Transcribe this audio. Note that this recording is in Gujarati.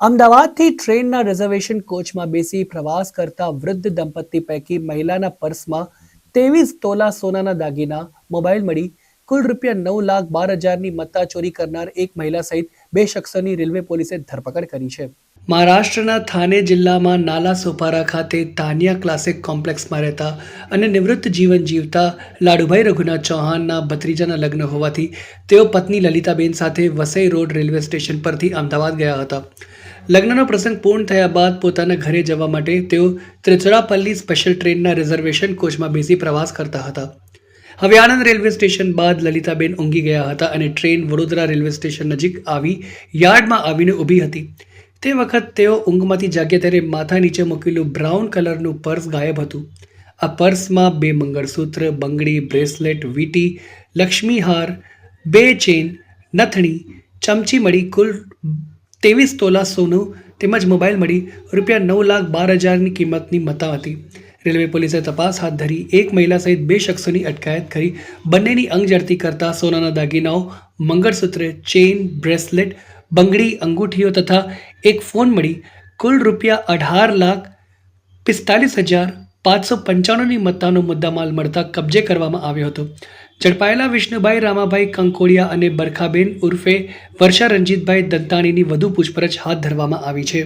અમદાવાદથી ટ્રેનના રિઝર્વેશન કોચમાં બેસી પ્રવાસ કરતા વૃદ્ધ દંપતી પૈકી મહિલાના પર્સમાં 23 તોલા સોનાના દાગીના, મોબાઈલ મળી કુલ રૂપિયા 9,12,000ની મત્તા ચોરી કરનાર એક મહિલા સહિત 2 શખ્સોની રેલવે પોલીસે ધરપકડ કરી છે. મહારાષ્ટ્રના થાને જિલ્લામાં નાલા સોપારા ખાતે તાનિયા ક્લાસિક કોમ્પ્લેક્સમાં રહેતા અને નિવૃત્ત જીવન જીવતા લાડુભાઈ રઘુનાથ ચૌહાણના ભત્રીજાના લગ્ન હોવાથી તેઓ પત્ની લલિતાબેન સાથે વસઈ રોડ રેલવે સ્ટેશન પરથી અમદાવાદ ગયા હતા. લગ્નનો પ્રસંગ પૂર્ણ થયા બાદ પોતાના ઘરે જવા માટે તેઓ ત્રિચુરાપલ્લી સ્પેશિયલ ટ્રેનના રિઝર્વેશન કોચમાં બેસી પ્રવાસ કરતા હતા. હવે આણંદ રેલવે સ્ટેશન બાદ લલિતાબેન ઊંઘી ગયા હતા અને ટ્રેન વડોદરા રેલવે સ્ટેશન નજીક આવી યાર્ડમાં આવીને ઊભી હતી. તે વખત તેઓ ઊંઘમાંથી જાગ્યા ત્યારે માથા નીચે મૂકેલું બ્રાઉન કલરનું પર્સ ગાયબ હતું. આ પર્સમાં 2 મંગળસૂત્ર, બંગડી, બ્રેસલેટ, વીંટી, લક્ષ્મીહાર, 2 ચેન, નથણી, ચમચી મળી કુલ 23 તોલા સોનું તેમજ મોબાઈલ મળી રૂપિયા 9,12,000ની કિંમતની મત્તા હતી. રેલવે પોલીસે તપાસ હાથ ધરી એક મહિલા સહિત 2 શખ્સોની અટકાયત કરી બંનેની અંગ ઝડતી કરતા સોનાના દાગીનાઓ, મંગળસૂત્ર, ચેન, બ્રેસલેટ, બંગડી, અંગૂઠીઓ તથા એક ફોન મળી કુલ રૂપિયા 18,45,595ની મત્તાનો મુદ્દામાલ મળતા કબજે કરવામાં આવ્યો હતો. ઝડપાયેલા વિષ્ણુભાઈ રામાભાઈ કંકોડિયા અને બરખાબેન ઉર્ફે વર્ષા રંજીતભાઈ દત્તાણીની વધુ પૂછપરછ હાથ ધરવામાં આવી છે.